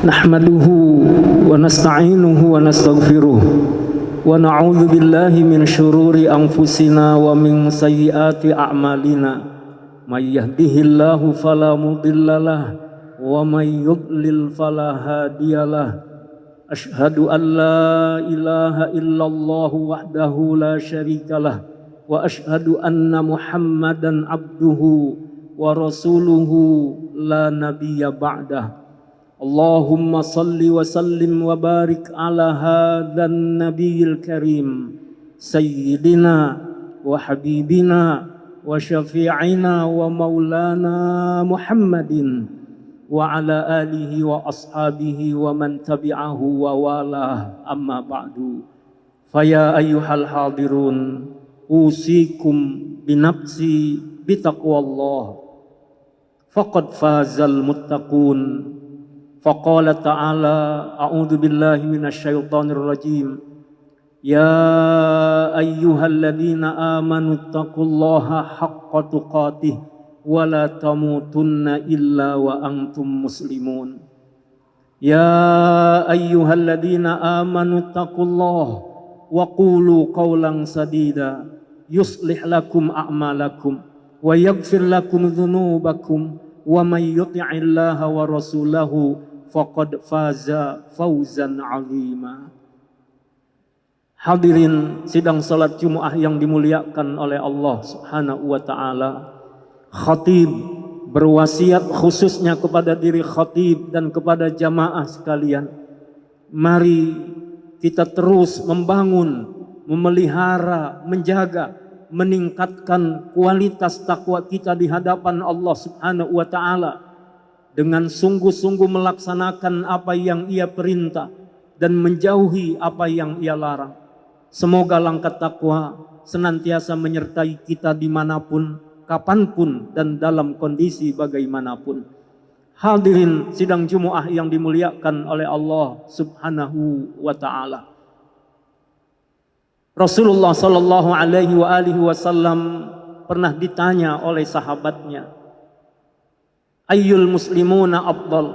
Nahmaduhu wa nasta'inuhu wa nastaghfiruh wa na'udzu billahi min syururi anfusina wa min sayyiati a'malina. May yahdihillahu fala mudhillalah wa may yudlil fala hadiyalah. Asyhadu an la ilaha illallah wahdahu la syarikalah wa asyhadu anna Muhammadan abduhu wa rasuluhu la nabiyya ba'dah. Allahumma salli wa sallim wa barik ala hadzal nabiyil karim sayyidina wa habibina wa syafi'ina wa maulana Muhammadin wa ala alihi wa ashabihi wa man tabi'ahu wa walah, amma ba'du. Faya ayyuhal hadirun usikum binafsi bitaqwallah faqad fazal muttaqun. Faqala ta'ala a'udzu billahi minasyaitonir rajim. Ya ayyuhalladzina amanu taqullaha haqqa tuqatih wa la tamutunna illa wa antum muslimun. Ya ayyuhalladzina amanu taqullaha wa qulu qawlan sadida yuslih lakum a'malakum wa yaghfir lakum dzunubakum wa may yuti'illaha wa rasulahu faqad faza fawzan 'azima. Hadirin sidang salat Jumat yang dimuliakan oleh Allah Subhanahu wa taala. Khatib berwasiat khususnya kepada diri khatib dan kepada jamaah sekalian. Mari kita terus membangun, memelihara, menjaga, meningkatkan kualitas takwa kita di hadapan Allah Subhanahu wa taala dengan sungguh-sungguh melaksanakan apa yang Ia perintah dan menjauhi apa yang Ia larang. Semoga langkah takwa senantiasa menyertai kita dimanapun, kapanpun, dan dalam kondisi bagaimanapun. Hadirin sidang Jumat yang dimuliakan oleh Allah Subhanahu wa taala. Rasulullah sallallahu alaihi wasallam pernah ditanya oleh sahabatnya, ayyul muslimuna afdal?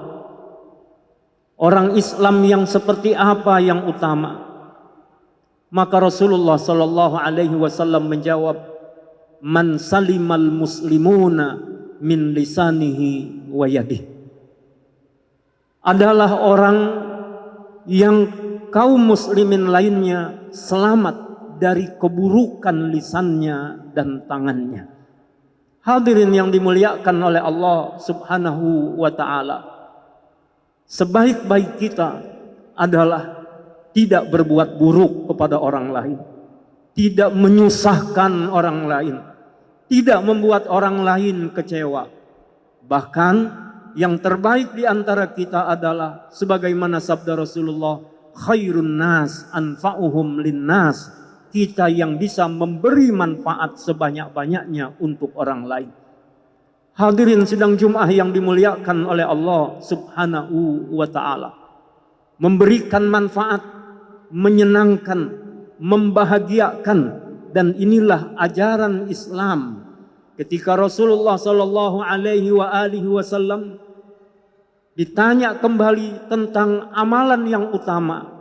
Orang Islam yang seperti apa yang utama? Maka Rasulullah sallallahu alaihi wasallam menjawab, man salimal muslimuna min lisanihi wa yadihi. Adalah orang yang kaum muslimin lainnya selamat dari keburukan lisannya dan tangannya. Hadirin yang dimuliakan oleh Allah Subhanahu wa taala. Sebaik-baik kita adalah tidak berbuat buruk kepada orang lain, tidak menyusahkan orang lain, tidak membuat orang lain kecewa. Bahkan yang terbaik di antara kita adalah sebagaimana sabda Rasulullah, khairun nas anfa'uhum linnas. Kita yang bisa memberi manfaat sebanyak-banyaknya untuk orang lain. Hadirin sidang Jumat yang dimuliakan oleh Allah Subhanahu wa taala. Memberikan manfaat, menyenangkan, membahagiakan, dan inilah ajaran Islam. Ketika Rasulullah sallallahu alaihi wasallam ditanya kembali tentang amalan yang utama,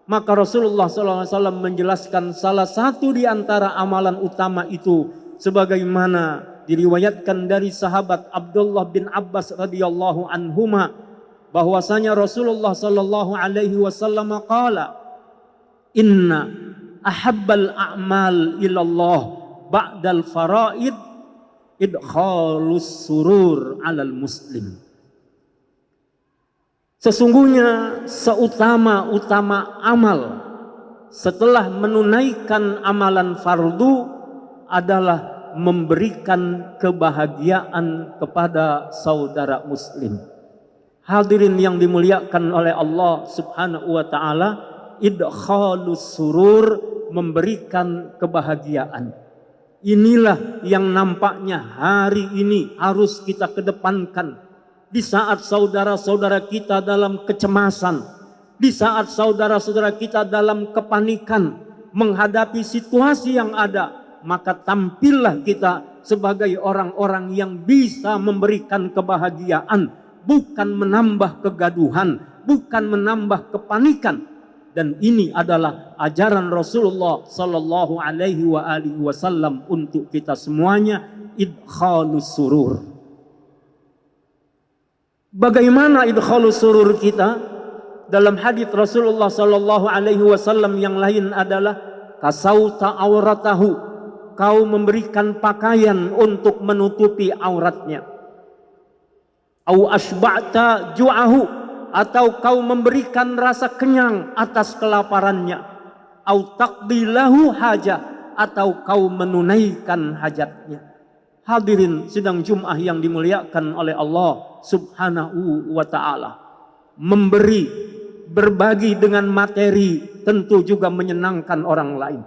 maka Rasulullah SAW menjelaskan salah satu di antara amalan utama itu sebagaimana diriwayatkan dari sahabat Abdullah bin Abbas radhiyallahu anhuma bahwasanya Rasulullah sallallahu alaihi wasallam qala inna ahabbal a'mal ilallah ba'dal faraid idkhalus surur 'alal muslim. Sesungguhnya seutama-utama amal setelah menunaikan amalan fardu adalah memberikan kebahagiaan kepada saudara muslim. Hadirin yang dimuliakan oleh Allah Subhanahu wa taala, idkhalus surur, memberikan kebahagiaan. Inilah yang nampaknya hari ini harus kita kedepankan. Di saat saudara-saudara kita dalam kecemasan, di saat saudara-saudara kita dalam kepanikan menghadapi situasi yang ada, maka tampillah kita sebagai orang-orang yang bisa memberikan kebahagiaan, bukan menambah kegaduhan, bukan menambah kepanikan. Dan ini adalah ajaran Rasulullah sallallahu alaihi wasallam untuk kita semuanya, idkhalus surur. Bagaimana idkhalus surur kita? Dalam hadis Rasulullah sallallahu alaihi wasallam yang lain adalah kasauta auratahu, kau memberikan pakaian untuk menutupi auratnya. Au asba'ta ju'ahu, atau kau memberikan rasa kenyang atas kelaparannya. Au taqdilahu hajah, atau kau menunaikan hajatnya. Hadirin sidang Jumat yang dimuliakan oleh Allah Subhanahu wa ta'ala. Memberi, berbagi dengan materi tentu juga menyenangkan orang lain.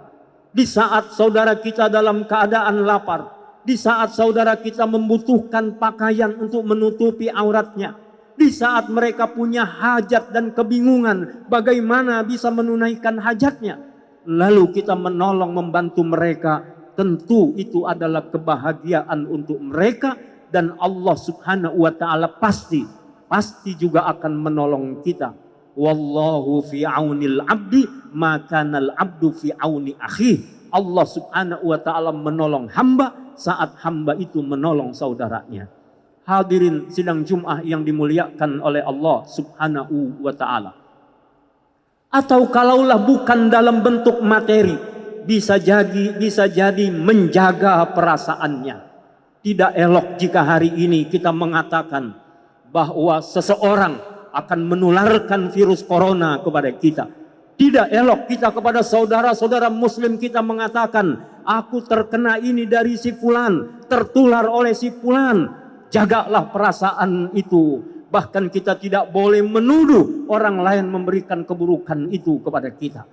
Di saat saudara kita dalam keadaan lapar, di saat saudara kita membutuhkan pakaian untuk menutupi auratnya, di saat mereka punya hajat dan kebingungan bagaimana bisa menunaikan hajatnya, lalu kita menolong membantu mereka, tentu itu adalah kebahagiaan untuk mereka, dan Allah Subhanahu wa ta'ala pasti juga akan menolong kita. Wallahu fi aunil abdi makanal abdu fi auni akhi. Allah Subhanahu wa ta'ala menolong hamba saat hamba itu menolong saudaranya. Hadirin sidang Jumat yang dimuliakan oleh Allah Subhanahu wa ta'ala. Atau kalaulah bukan dalam bentuk materi, bisa jadi menjaga perasaannya. Tidak elok jika hari ini kita mengatakan bahwa seseorang akan menularkan virus corona kepada kita. Tidak elok kita kepada saudara-saudara muslim kita mengatakan, aku terkena ini dari si fulan, tertular oleh si fulan. Jagalah perasaan itu. Bahkan kita tidak boleh menuduh orang lain memberikan keburukan itu kepada kita.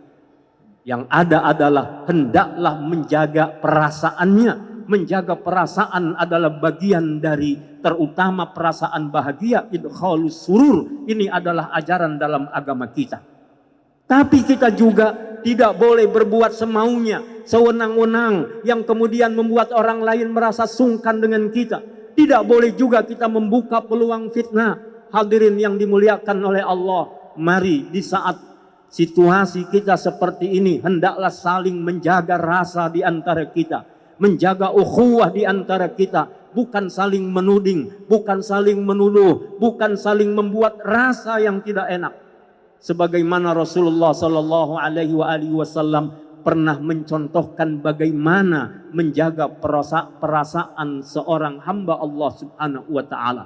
Yang ada adalah hendaklah menjaga perasaannya. Menjaga perasaan adalah bagian dari terutama perasaan bahagia, idkhalus surur. Ini adalah ajaran dalam agama kita. Tapi kita juga tidak boleh berbuat semaunya, sewenang-wenang, yang kemudian membuat orang lain merasa sungkan dengan kita. Tidak boleh juga kita membuka peluang fitnah. Hadirin yang dimuliakan oleh Allah, mari di saat situasi kita seperti ini, hendaklah saling menjaga rasa di antara kita, menjaga ukhuwah di antara kita, bukan saling menuding, bukan saling menuduh, bukan saling membuat rasa yang tidak enak. Sebagaimana Rasulullah sallallahu alaihi wasallam pernah mencontohkan bagaimana menjaga perasaan seorang hamba Allah Subhanahu wa ta'ala.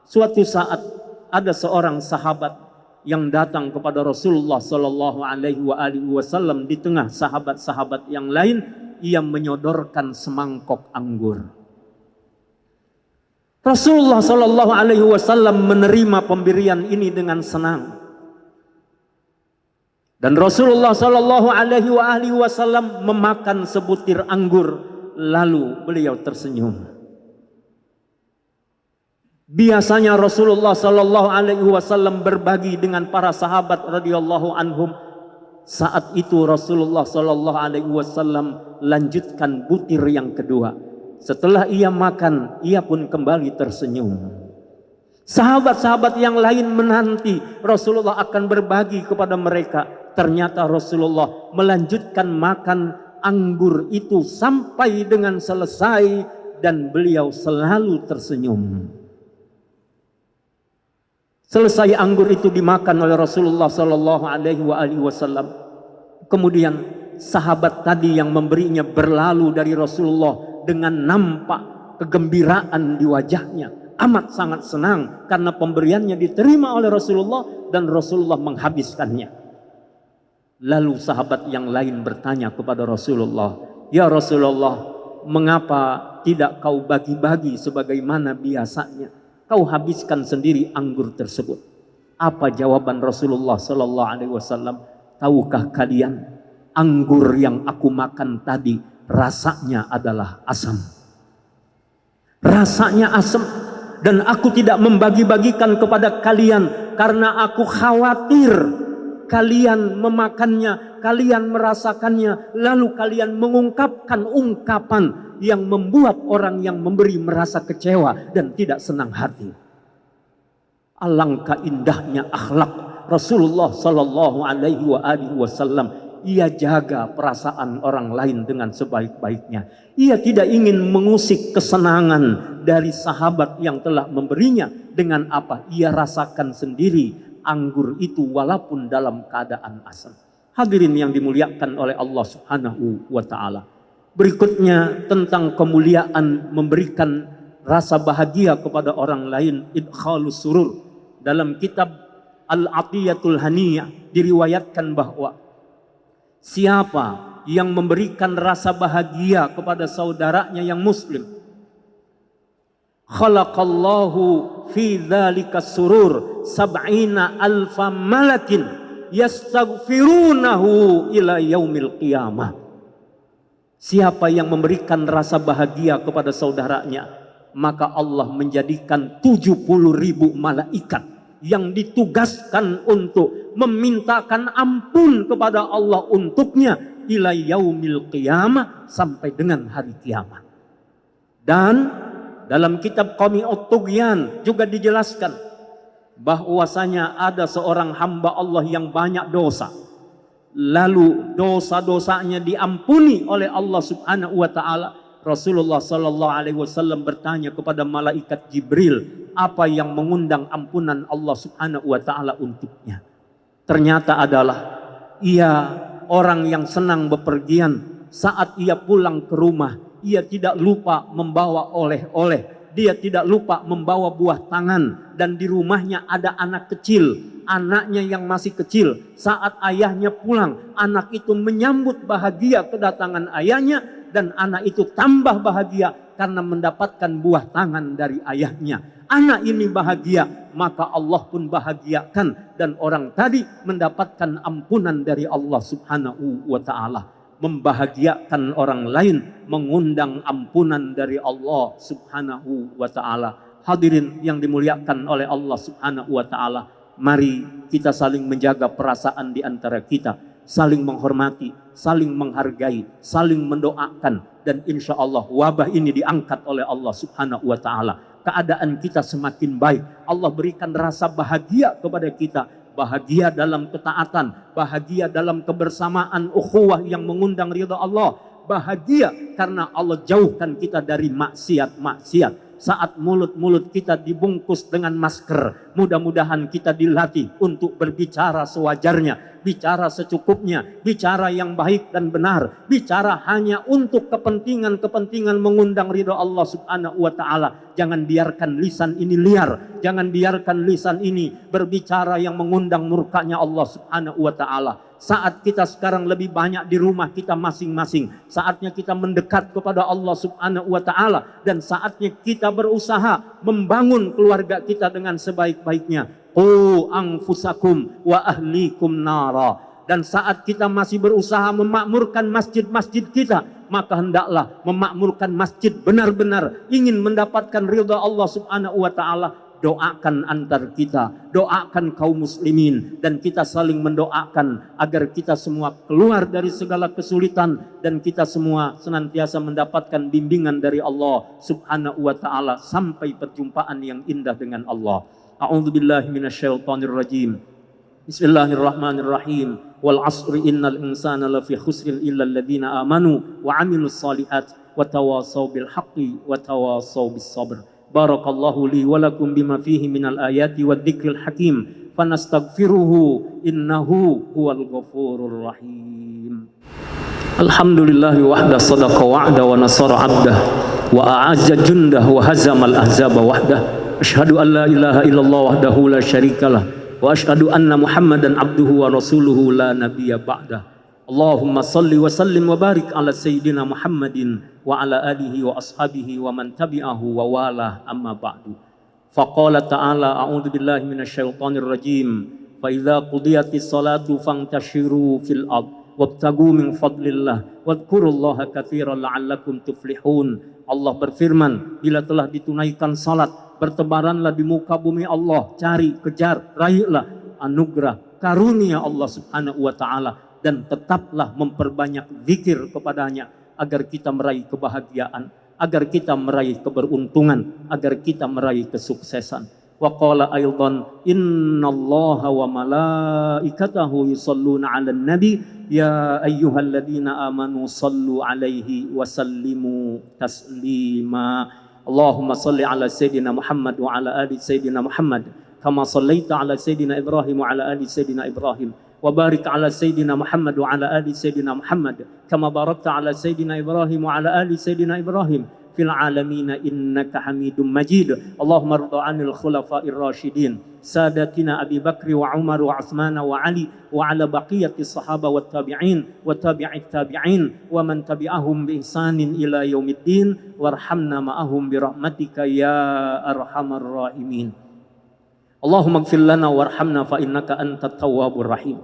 Suatu saat ada seorang sahabat yang datang kepada Rasulullah sallallahu alaihi wasallam. Di tengah sahabat-sahabat yang lain, ia menyodorkan semangkok anggur. Rasulullah sallallahu alaihi wasallam menerima pemberian ini dengan senang. Dan Rasulullah sallallahu alaihi wasallam memakan sebutir anggur, lalu beliau tersenyum. Biasanya Rasulullah sallallahu alaihi wasallam berbagi dengan para sahabat radhiyallahu anhum. Saat itu Rasulullah sallallahu alaihi wasallam lanjutkan butir yang kedua. Setelah ia makan, ia pun kembali tersenyum. Sahabat-sahabat yang lain menanti Rasulullah akan berbagi kepada mereka. Ternyata Rasulullah melanjutkan makan anggur itu sampai dengan selesai, dan beliau selalu tersenyum. Selesai anggur itu dimakan oleh Rasulullah sallallahu alaihi wasallam. Kemudian sahabat tadi yang memberinya berlalu dari Rasulullah dengan nampak kegembiraan di wajahnya, amat sangat senang karena pemberiannya diterima oleh Rasulullah dan Rasulullah menghabiskannya. Lalu sahabat yang lain bertanya kepada Rasulullah, "Ya Rasulullah, mengapa tidak kau bagi-bagi sebagaimana biasanya? Kau habiskan sendiri anggur tersebut." Apa jawaban Rasulullah sallallahu alaihi wasallam? "Tahukah kalian, anggur yang aku makan tadi rasanya adalah asam. Rasanya asam, dan aku tidak membagi-bagikan kepada kalian karena aku khawatir kalian memakannya, kalian merasakannya, lalu kalian mengungkapkan ungkapan yang membuat orang yang memberi merasa kecewa dan tidak senang hati." Alangkah indahnya akhlak Rasulullah Sallallahu Alaihi Wasallam. Ia jaga perasaan orang lain dengan sebaik-baiknya. Ia tidak ingin mengusik kesenangan dari sahabat yang telah memberinya dengan apa ia rasakan sendiri anggur itu walaupun dalam keadaan asam. Hadirin yang dimuliakan oleh Allah Subhanahu wa taala. Berikutnya tentang kemuliaan memberikan rasa bahagia kepada orang lain, idkhalus surur. Dalam kitab Al-Atiyatul Haniyah diriwayatkan bahwa siapa yang memberikan rasa bahagia kepada saudaranya yang muslim, khalaqallahu fi dzalika surur sab'ina alfa malakin yastaghfirunahu ila yaumil qiyamah. Siapa yang memberikan rasa bahagia kepada saudaranya, maka Allah menjadikan 70.000 malaikat yang ditugaskan untuk memintakan ampun kepada Allah untuknya ila yaumil qiyamah, sampai dengan hari kiamat. Dan dalam kitab Qami'ut Tughyan juga dijelaskan bahwasanya ada seorang hamba Allah yang banyak dosa, lalu dosa-dosanya diampuni oleh Allah Subhanahu wa taala. Rasulullah Sallallahu Alaihi Wasallam bertanya kepada malaikat Jibril, apa yang mengundang ampunan Allah Subhanahu wa taala untuknya? Ternyata adalah ia orang yang senang bepergian. Saat ia pulang ke rumah, ia tidak lupa membawa oleh-oleh, dia tidak lupa membawa buah tangan, dan di rumahnya ada anak kecil, anaknya yang masih kecil. Saat ayahnya pulang, anak itu menyambut bahagia kedatangan ayahnya, dan anak itu tambah bahagia karena mendapatkan buah tangan dari ayahnya. Anak ini bahagia, maka Allah pun bahagiakan, dan orang tadi mendapatkan ampunan dari Allah Subhanahu wa taala. Membahagiakan orang lain mengundang ampunan dari Allah Subhanahu wa taala. Hadirin yang dimuliakan oleh Allah Subhanahu wa taala, mari kita saling menjaga perasaan di antara kita, saling menghormati, saling menghargai, saling mendoakan, dan insya Allah wabah ini diangkat oleh Allah Subhanahu wa taala. Keadaan kita semakin baik. Allah berikan rasa bahagia kepada kita, bahagia dalam ketaatan, bahagia dalam kebersamaan ukhuwah yang mengundang ridha Allah, bahagia karena Allah jauhkan kita dari maksiat-maksiat. Saat mulut-mulut kita dibungkus dengan masker, mudah-mudahan kita dilatih untuk berbicara sewajarnya, bicara secukupnya, bicara yang baik dan benar, bicara hanya untuk kepentingan-kepentingan mengundang ridha Allah Subhanahu wa taala. Jangan biarkan lisan ini liar, jangan biarkan lisan ini berbicara yang mengundang murkanya Allah Subhanahu wa taala. Saat kita sekarang lebih banyak di rumah kita masing-masing, saatnya kita mendekat kepada Allah Subhanahu wa taala, dan saatnya kita berusaha membangun keluarga kita dengan sebaik-baiknya. Qu anfusakum wa ahlikum nara. Dan saat kita masih berusaha memakmurkan masjid-masjid kita, maka hendaklah memakmurkan masjid benar-benar ingin mendapatkan ridha Allah Subhanahu wa taala. Doakan antar kita, doakan kaum muslimin, dan kita saling mendoakan agar kita semua keluar dari segala kesulitan, dan kita semua senantiasa mendapatkan bimbingan dari Allah Subhanahu wa taala sampai perjumpaan yang indah dengan Allah. A'udzubillahi minasyaitonirrajim. Bismillahirrahmanirrahim. Wal 'asri innal insana lafi khusrin illa alladziina amanu wa 'amilus shalihat wa tawassaw bil haqqi wa tawassaw bis sabr. Barakallahu li wa lakum bima fihi minal ayati wadh-dhikril hakim, fanastaghfiruhu innahu huwal ghafurur rahim. Alhamdulillahi wahda sadaqa wa'da wa nasara 'abdah wa a'azza jundah wa hazamal ahzaba wahdah. Asyhadu an la ilaha illallah wahdahu la syarikalah wa asyhadu anna Muhammadan abduhu wa rasuluhu la nabiyya ba'dah. Allahumma salli wa sallim wa barik ala sayyidina Muhammadin wa ala alihi wa ashabihi wa man tabi'ahu wa walah, amma ba'du. Faqala ta'ala a'udzu billahi minasyaitonir rajim. Fa idza qudiyatis salatu fantashiru fil ard wabtagu min fadlillah wadhkurullaha katsiran la'allakum tuflihun. Allah berfirman, bila telah ditunaikan salat, bertebaranlah di muka bumi Allah, cari, kejar, raihlah anugerah karunia Allah Subhanahu wa taala, dan tetaplah memperbanyak zikir kepadanya agar kita meraih kebahagiaan, agar kita meraih keberuntungan, agar kita meraih kesuksesan. Wa qala aidan innallaha wa malaikatahu yusholluna 'alan nabi ya ayyuhalladzina amanu shallu 'alaihi wa sallimu taslima. Allahumma shalli 'ala sayidina Muhammad wa 'ala ali sayidina Muhammad kama shallaita 'ala sayidina Ibrahim wa 'ala ali sayidina Ibrahim wa barik 'ala sayidina Muhammad wa 'ala ali sayidina Muhammad kama barakta 'ala sayidina Ibrahim wa 'ala ali sayidina Ibrahim fil alamin innaka Hamidum Majid. Allahumma rida 'anil khulafa'ir rasyidin sadatina Abi Bakr wa Umar wa Utsman wa Ali wa 'ala baqiyati sahaba wat tabi'in wa tabi'it tabi'in wa man tabi'ahum bi ihsanin ila yaumiddin warhamna ma'ahum bi rahmatika ya arhamar rahimin. Allahumma ighfir lana warhamna fa innaka antat tawwabur rahim.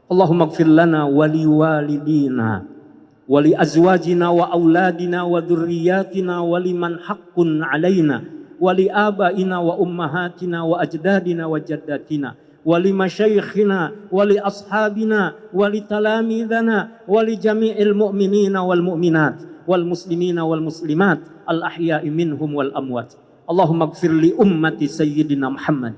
Allahumma ighfir lana wa liwalidina wali azwajina wa auladina wa dzurriyyatina wa liman haqqun alaina wali abaina wa ummahatina wa ajdadina wa jaddatina wali masyayikhina wali ashabina wali talamidana wali jami'il mu'minina wal mu'minat wal muslimina wal muslimat al ahya'i minhum wal amwat. Allahumma ighfir li ummati sayyidina Muhammad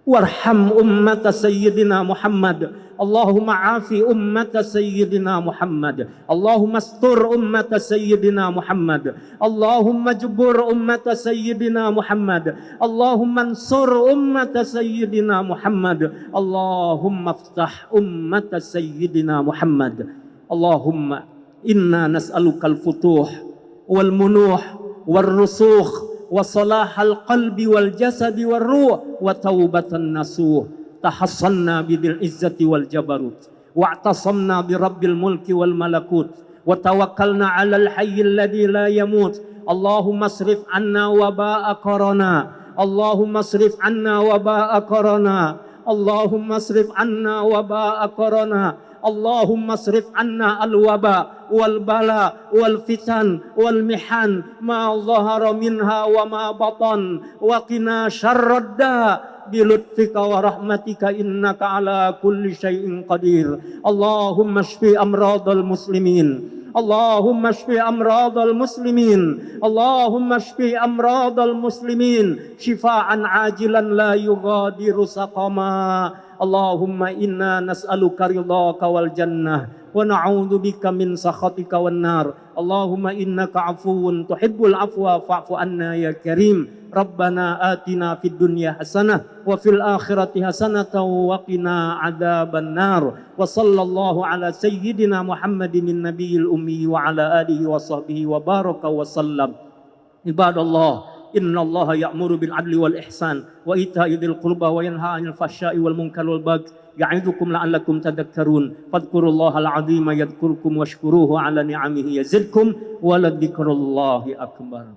warham ummata sayyidina Muhammad. Allahumma afi ummata sayyidina Muhammad. Allahumma astur ummata sayyidina Muhammad. Allahumma jbur ummata sayyidina Muhammad. Allahumma ansur ummata sayyidina Muhammad. Allahumma aftah ummata sayyidina Muhammad. Allahumma inna nas'alukal futuh wal munuh wal rusukh wa salahal qalbi wal jasadi wal ruh wa taubatan nasuh. Tahassanna bidil izzati wal jabarut wa'tasamna bi rabbil mulki wal malakut wa tawakkalna 'alal hayyil ladzi la yamut. Allahumma asrif 'anna waba'a corona. Allahumma asrif 'anna waba'a corona. Allahumma asrif 'anna waba'a corona. Allahumma asrif 'anna al-waba wal bala wal fitan wal mihan ma dhahara minha wa ma batan wa qina syarrad da bilutfika wa rahmatika innaka ala kulli syai'in qadir. Allahumma shfi amradal muslimin. Allahumma shfi amradal muslimin. Allahumma shfi amradal muslimin shifaan ajilan la yughadiru saqama. Allahumma inna nas'aluka ridhaka wal jannah wa na'udzu bika min sakhatika wan nar. Allahumma innaka 'afuwun tuhibbul 'afwa fa'fu 'anna ya karim. Rabbana atina fid dunya hasanah wa fil akhirati hasanatan wa qina 'adzaban nar. Wa sallallahu ala sayyidina Muhammadin nabiyil ummi wa ala alihi wa sahbihi wa baraka wa sallam. Ibadallah, innallaha ya'muru bil 'adli wal ihsan wa ita'i dzil qurba wa yanha 'anil fahsya'i wal munkari wal baghi ya'idukum la'allakum tadhakkarun. Fadhkurullahal 'azima yadhkurkum washkuruhu 'ala ni'amihi yazidkum wa la dzikrullahi akbar.